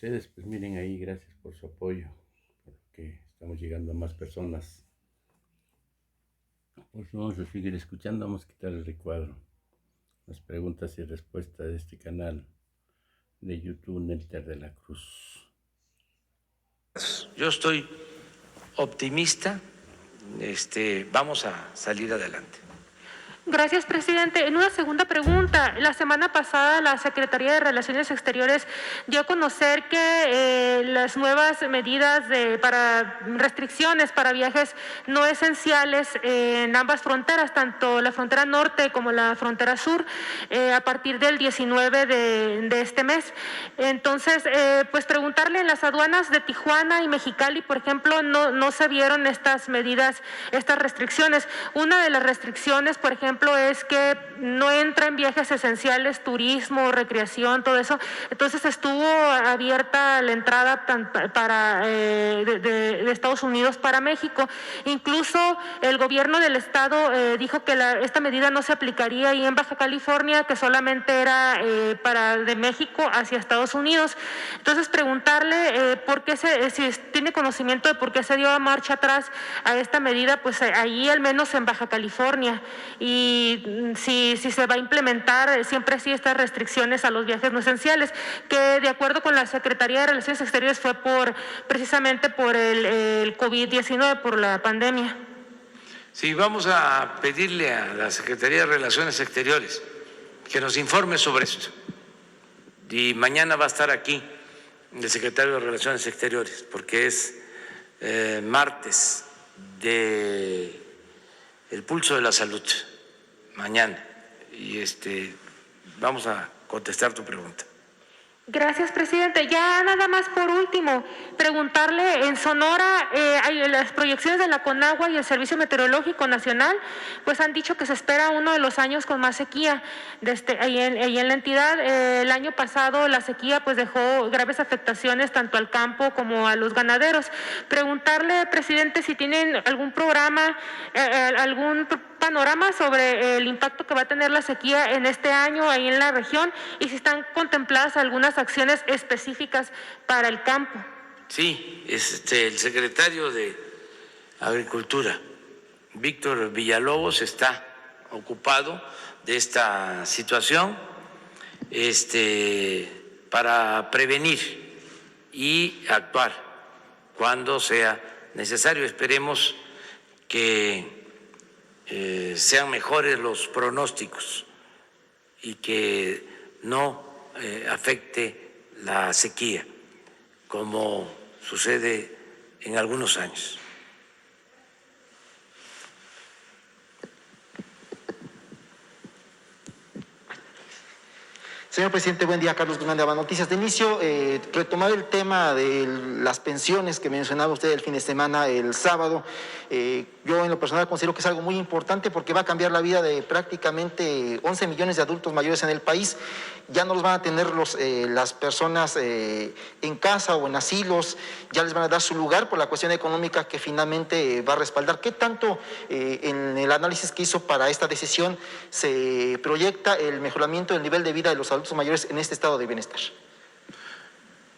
ustedes. Pues miren ahí, gracias por su apoyo, porque estamos llegando a más personas. Pues vamos a seguir escuchando, vamos a quitar el recuadro. Las preguntas y respuestas de este canal de YouTube Nelter de la Cruz. Yo estoy optimista, vamos a salir adelante. Gracias, presidente. En una segunda pregunta, la semana pasada la Secretaría de Relaciones Exteriores dio a conocer que las nuevas medidas para restricciones para viajes no esenciales en ambas fronteras, tanto la frontera norte como la frontera sur, a partir del 19 de este mes. Entonces, pues preguntarle, en las aduanas de Tijuana y Mexicali, por ejemplo, no se vieron estas medidas, estas restricciones. Una de las restricciones, por ejemplo, es que no entran viajes esenciales, turismo, recreación, todo eso. Entonces estuvo abierta la entrada de Estados Unidos para México. Incluso el gobierno del estado dijo que esta medida no se aplicaría ahí en Baja California, que solamente era para de México hacia Estados Unidos. Entonces preguntarle por qué si tiene conocimiento de por qué se dio marcha atrás a esta medida, pues ahí al menos en Baja California. Y si se va a implementar siempre sí estas restricciones a los viajes no esenciales, que de acuerdo con la Secretaría de Relaciones Exteriores fue precisamente por el COVID-19, por la pandemia. Sí, vamos a pedirle a la Secretaría de Relaciones Exteriores que nos informe sobre esto. Y mañana va a estar aquí el secretario de Relaciones Exteriores, porque es martes de el pulso de la salud. Mañana, y vamos a contestar tu pregunta. Gracias, presidente. Ya nada más por último, preguntarle, en Sonora, las proyecciones de la Conagua y el Servicio Meteorológico Nacional, pues han dicho que se espera uno de los años con más sequía ahí en la entidad. El año pasado la sequía pues dejó graves afectaciones tanto al campo como a los ganaderos. Preguntarle, presidente, si tienen algún programa, algún panorama sobre el impacto que va a tener la sequía en este año ahí en la región, y si están contempladas algunas acciones específicas para el campo. Sí, el secretario de Agricultura, Víctor Villalobos, está ocupado de esta situación para prevenir y actuar cuando sea necesario. Esperemos que sean mejores los pronósticos y que no afecte la sequía, como sucede en algunos años. Señor presidente, buen día. Carlos Guzmán de Aba Noticias. De inicio, retomar el tema de las pensiones que mencionaba usted el fin de semana, el sábado. Yo en lo personal considero que es algo muy importante porque va a cambiar la vida de prácticamente 11 millones de adultos mayores en el país. Ya no los van a tener las personas en casa o en asilos, ya les van a dar su lugar por la cuestión económica que finalmente va a respaldar. ¿Qué tanto en el análisis que hizo para esta decisión se proyecta el mejoramiento del nivel de vida de los adultos mayores en este estado de bienestar?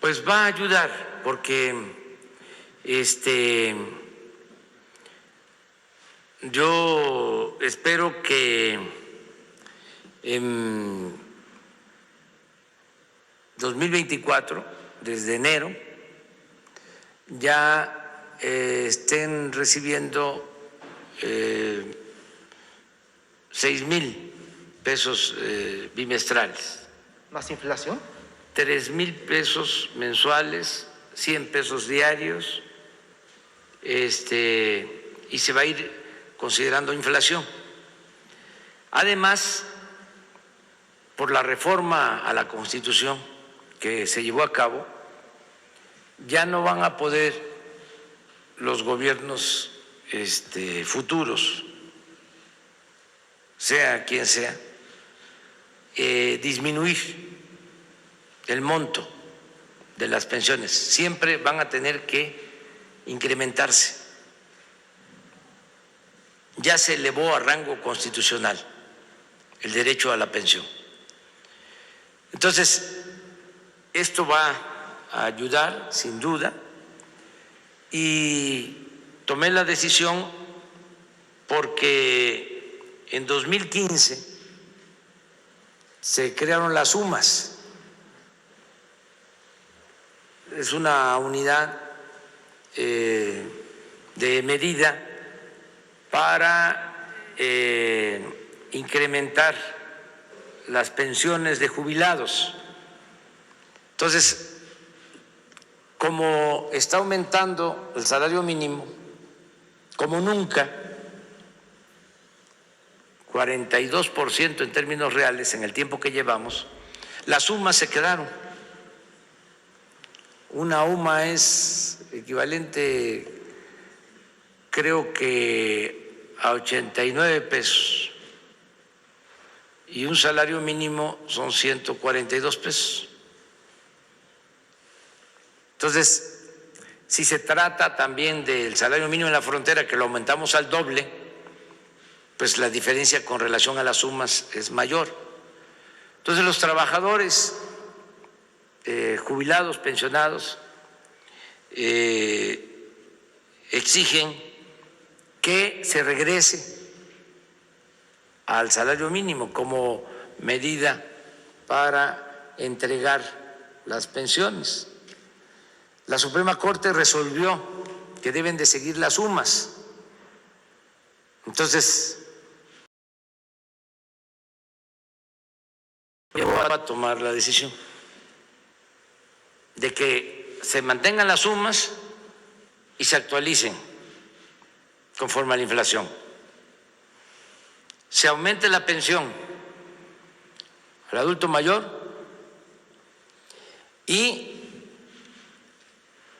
Pues va a ayudar porque yo espero que en 2024, desde enero, ya estén recibiendo 6,000 pesos bimestrales. ¿Más inflación? 3,000 pesos mensuales, 100 pesos diarios, y se va a ir considerando inflación. Además, por la reforma a la Constitución que se llevó a cabo, ya no van a poder los gobiernos futuros, sea quien sea, disminuir el monto de las pensiones. Siempre van a tener que incrementarse. Ya se elevó a rango constitucional el derecho a la pensión. Entonces, esto va a ayudar, sin duda, y tomé la decisión porque en 2015 se crearon las UMAS. Es una unidad de medida para incrementar las pensiones de jubilados. Entonces, como está aumentando el salario mínimo, como nunca, 42% en términos reales en el tiempo que llevamos, las UMAS se quedaron. Una UMA es equivalente, creo que a 89 pesos y un salario mínimo son 142 pesos. Entonces, si se trata también del salario mínimo en la frontera, que lo aumentamos al doble, pues la diferencia con relación a las sumas es mayor. Entonces, los trabajadores jubilados, pensionados, exigen que se regrese al salario mínimo como medida para entregar las pensiones. La Suprema Corte resolvió que deben de seguir las UMAS. Entonces, yo voy a tomar la decisión de que se mantengan las UMAS y se actualicen conforme a la inflación. Se aumente la pensión al adulto mayor y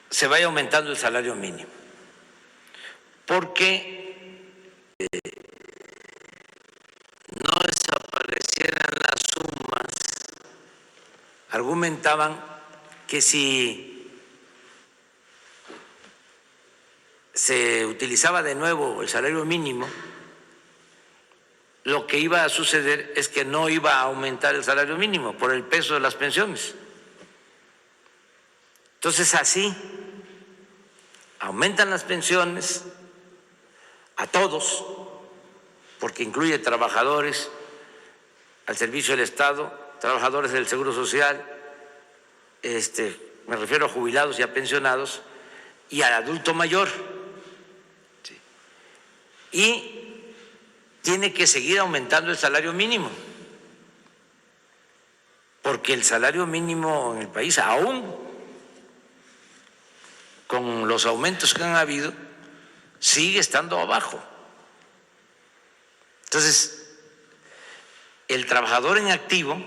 se vaya aumentando el salario mínimo, porque no desaparecieran las sumas. Argumentaban que si se utilizaba de nuevo el salario mínimo, lo que iba a suceder es que no iba a aumentar el salario mínimo por el peso de las pensiones. Entonces, así aumentan las pensiones a todos, porque incluye trabajadores al servicio del Estado, trabajadores del Seguro Social, me refiero a jubilados y a pensionados, y al adulto mayor. Sí. Y tiene que seguir aumentando el salario mínimo, porque el salario mínimo en el país, aún con los aumentos que han habido, sigue estando abajo. Entonces, el trabajador en activo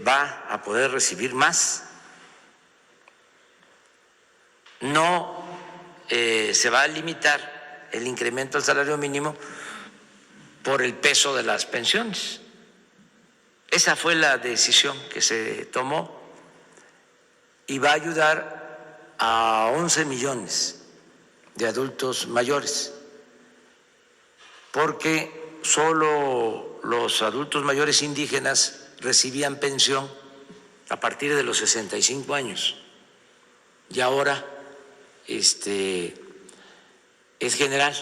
va a poder recibir más. No se va a limitar el incremento del salario mínimo por el peso de las pensiones. Esa fue la decisión que se tomó y va a ayudar a 11 millones de adultos mayores, porque solo los adultos mayores indígenas recibían pensión a partir de los 65 años y ahora es general.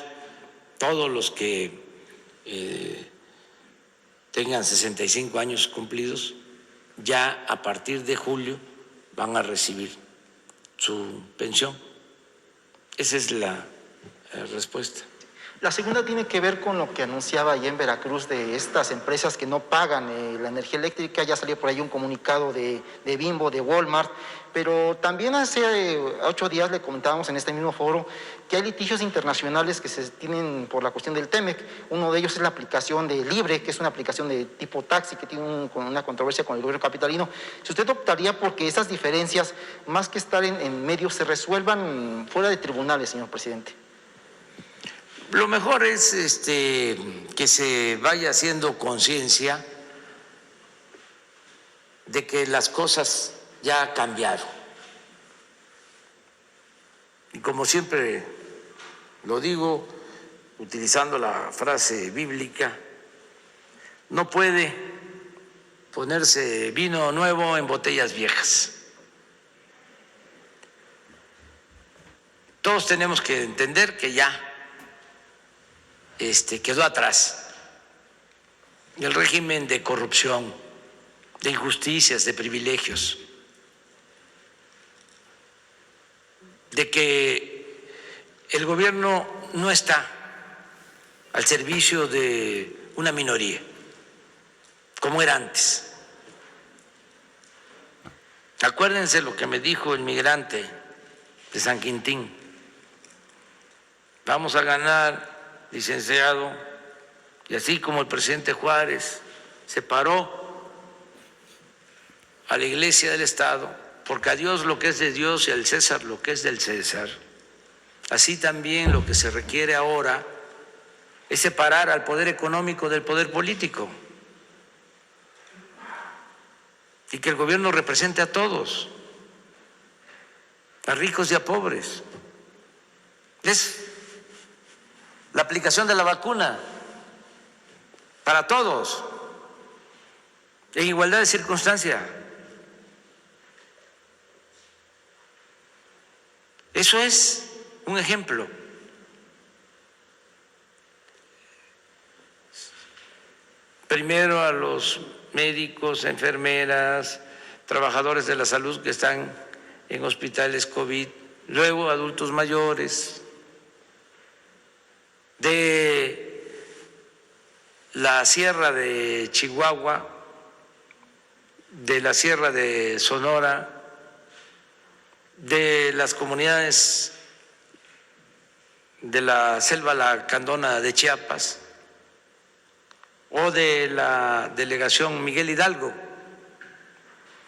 Todos los que tengan 65 años cumplidos ya a partir de julio van a recibir su pensión. Esa es la respuesta. La segunda tiene que ver con lo que anunciaba allá en Veracruz de estas empresas que no pagan la energía eléctrica. Ya salió por ahí un comunicado de Bimbo, de Walmart, pero también hace 8 días le comentábamos en este mismo foro que hay litigios internacionales que se tienen por la cuestión del TEMEC. Uno de ellos es la aplicación de Libre, que es una aplicación de tipo taxi que tiene una controversia con el gobierno capitalino. Si usted optaría porque esas diferencias, más que estar en medios, se resuelvan fuera de tribunales, señor presidente. Lo mejor es que se vaya haciendo conciencia de que las cosas ya cambiaron. Y como siempre lo digo, utilizando la frase bíblica, no puede ponerse vino nuevo en botellas viejas. Todos tenemos que entender que ya quedó atrás el régimen de corrupción, de injusticias, de privilegios, de que el gobierno no está al servicio de una minoría, como era antes. Acuérdense lo que me dijo el migrante de San Quintín: vamos a ganar, licenciado, y así como el presidente Juárez se paró a la Iglesia del Estado, porque a Dios lo que es de Dios y al César lo que es del César, así también lo que se requiere ahora es separar al poder económico del poder político y que el gobierno represente a todos, a ricos y a pobres. Es la aplicación de la vacuna para todos, en igualdad de circunstancias. Eso es un ejemplo. Primero a los médicos, enfermeras, trabajadores de la salud que están en hospitales COVID, luego adultos mayores, de la Sierra de Chihuahua, de la Sierra de Sonora, de las comunidades de la Selva Lacandona de Chiapas o de la delegación Miguel Hidalgo,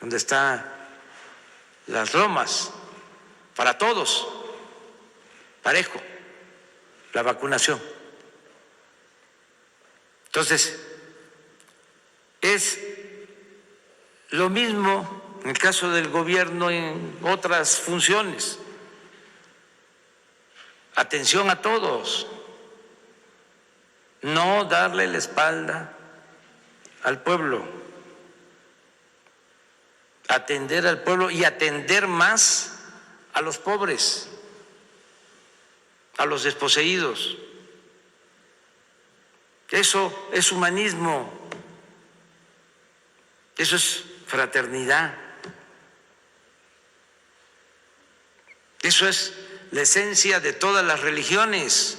donde están las lomas, para todos, parejo, la vacunación. Entonces, es lo mismo en el caso del gobierno en otras funciones. Atención a todos, no darle la espalda al pueblo, atender al pueblo y atender más a los pobres, a los desposeídos. Eso es humanismo, eso es fraternidad, eso es la esencia de todas las religiones,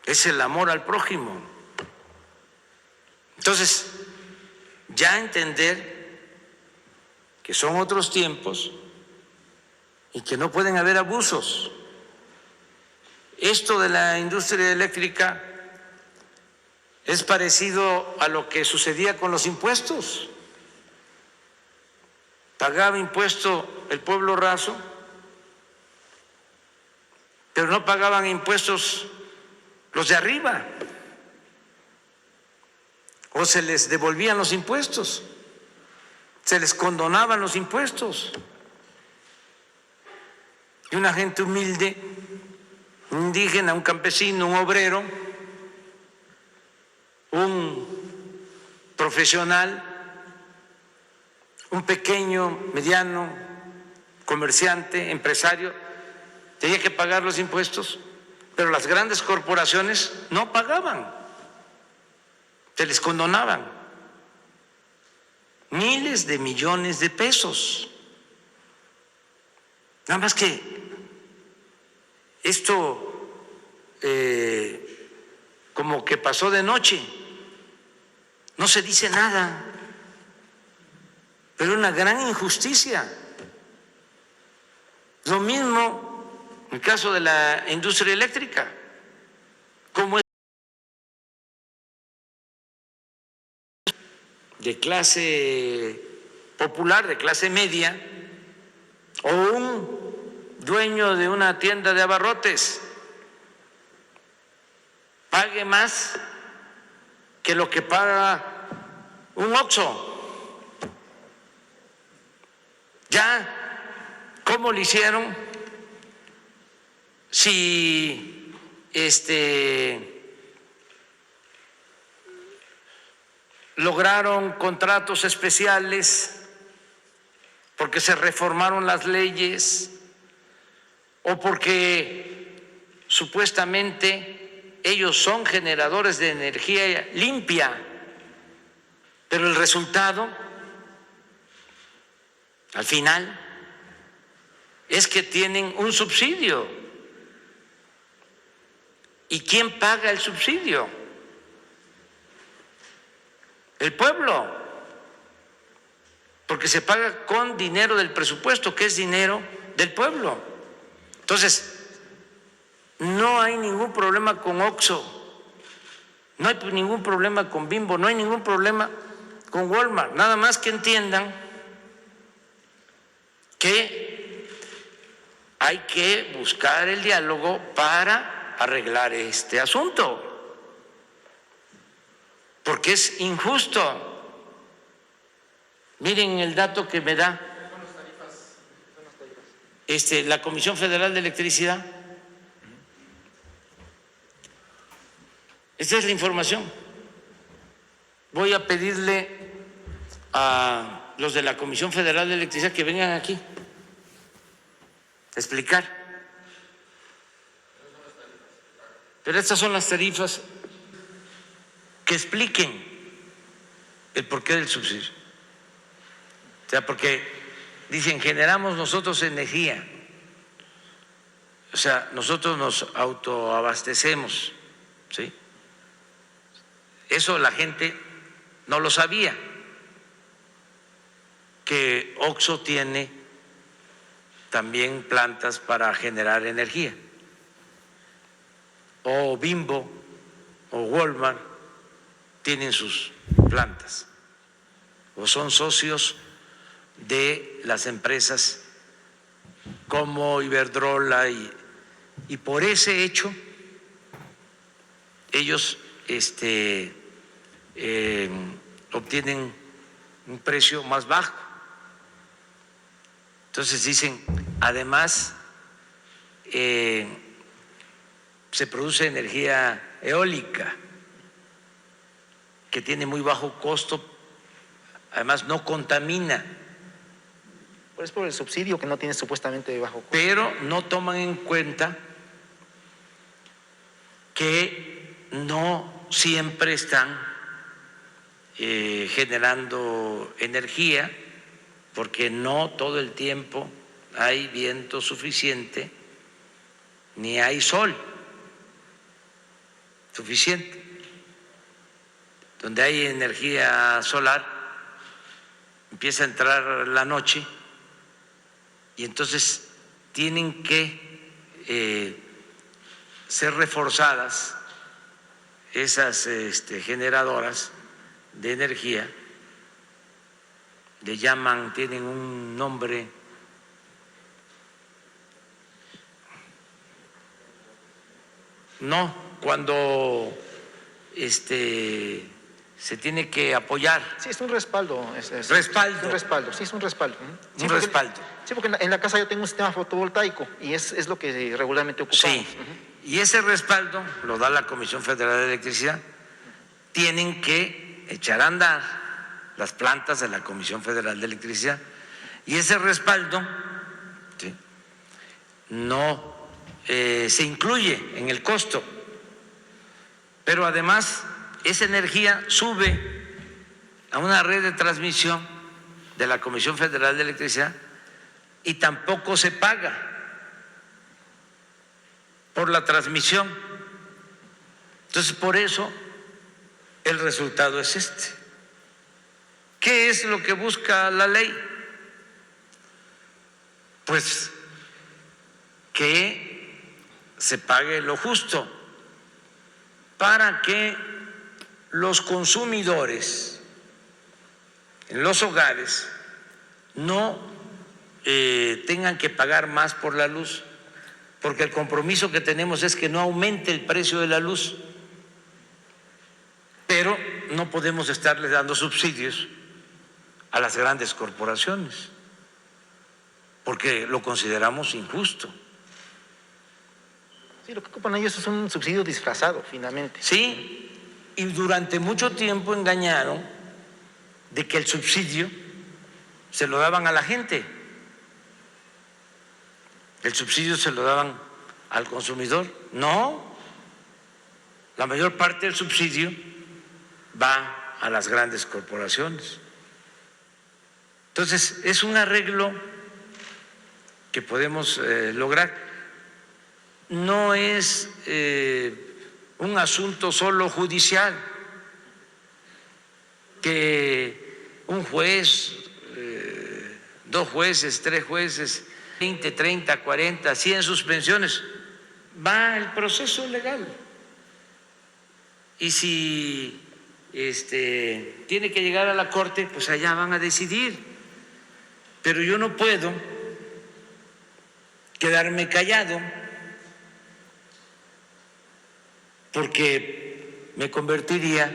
es el amor al prójimo. Entonces, ya entender que son otros tiempos y que no pueden haber abusos. Esto de la industria eléctrica es parecido a lo que sucedía con los impuestos. Pagaba impuesto el pueblo raso, pero no pagaban impuestos los de arriba, o se les devolvían los impuestos, se les condonaban los impuestos. Y una gente humilde, un indígena, un campesino, un obrero, un profesional, un pequeño, mediano, comerciante, empresario, tenía que pagar los impuestos, pero las grandes corporaciones no pagaban, se les condonaban miles de millones de pesos. Nada más que esto como que pasó de noche, no se dice nada, pero una gran injusticia. Lo mismo en el caso de la industria eléctrica, como es de clase popular, de clase media, o un dueño de una tienda de abarrotes pague más que lo que paga un Oxxo. Ya, ¿cómo lo hicieron? Si lograron contratos especiales porque se reformaron las leyes o porque supuestamente ellos son generadores de energía limpia, pero el resultado al final es que tienen un subsidio. ¿Y quién paga el subsidio? El pueblo, porque se paga con dinero del presupuesto, que es dinero del pueblo. Entonces, no hay ningún problema con OXXO, no hay ningún problema con Bimbo, no hay ningún problema con Walmart, nada más que entiendan que hay que buscar el diálogo para arreglar este asunto, porque es injusto. Miren el dato que me da la Comisión Federal de Electricidad. Esta es la información. Voy a pedirle a los de la Comisión Federal de Electricidad que vengan aquí a explicar. Pero estas son las tarifas, que expliquen el porqué del subsidio. O sea, porque dicen, generamos nosotros energía. O sea, nosotros nos autoabastecemos, ¿sí? Eso la gente no lo sabía, que OXXO tiene también plantas para generar energía, o Bimbo o Walmart tienen sus plantas, o son socios de las empresas como Iberdrola, y por ese hecho ellos obtienen un precio más bajo. Entonces dicen, además se produce energía eólica que tiene muy bajo costo, además no contamina. Pues por el subsidio que no tiene supuestamente bajo costo. Pero no toman en cuenta que no siempre están generando energía, porque no todo el tiempo hay viento suficiente ni hay sol suficiente. Donde hay energía solar empieza a entrar la noche y entonces tienen que ser reforzadas esas generadoras de energía. Le llaman, tienen un nombre, no, cuando se tiene que apoyar. Sí, es un respaldo. Respaldo. Es un respaldo, sí, es un respaldo. Un respaldo. Sí, porque en la casa yo tengo un sistema fotovoltaico y es lo que regularmente ocupamos. Sí, y ese respaldo lo da la Comisión Federal de Electricidad. Tienen que echar a andar las plantas de la Comisión Federal de Electricidad. Y ese respaldo, ¿sí?, no se incluye en el costo, pero además esa energía sube a una red de transmisión de la Comisión Federal de Electricidad y tampoco se paga por la transmisión. Entonces, por eso el resultado es este. ¿Qué es lo que busca la ley? Pues que se pague lo justo para que los consumidores en los hogares no tengan que pagar más por la luz, porque el compromiso que tenemos es que no aumente el precio de la luz, pero no podemos estarles dando subsidios a las grandes corporaciones, porque lo consideramos injusto. Sí, lo que ocupan ellos es un subsidio disfrazado, finalmente. Sí, y durante mucho tiempo engañaron de que el subsidio se lo daban a la gente. El subsidio se lo daban al consumidor. No, la mayor parte del subsidio va a las grandes corporaciones. Entonces, es un arreglo que podemos lograr. No es un asunto solo judicial, que un juez, 2 jueces, 3 jueces, 20, 30, 40, 100 suspensiones, va el proceso legal. Y si tiene que llegar a la Corte, pues allá van a decidir. Pero yo no puedo quedarme callado, porque me convertiría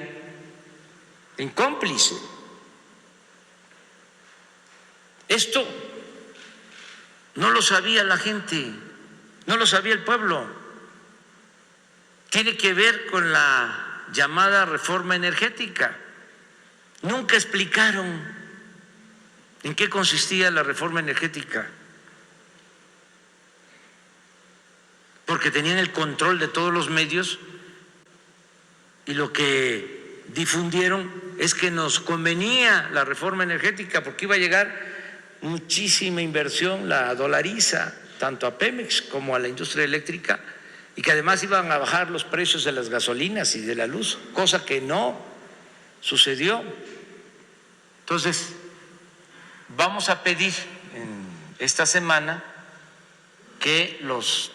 en cómplice. Esto no lo sabía la gente, no lo sabía el pueblo. Tiene que ver con la llamada reforma energética. Nunca explicaron en qué consistía la reforma energética, porque tenían el control de todos los medios y lo que difundieron es que nos convenía la reforma energética porque iba a llegar muchísima inversión, la dolariza, tanto a Pemex como a la industria eléctrica, y que además iban a bajar los precios de las gasolinas y de la luz, cosa que no sucedió. Entonces, vamos a pedir en esta semana que los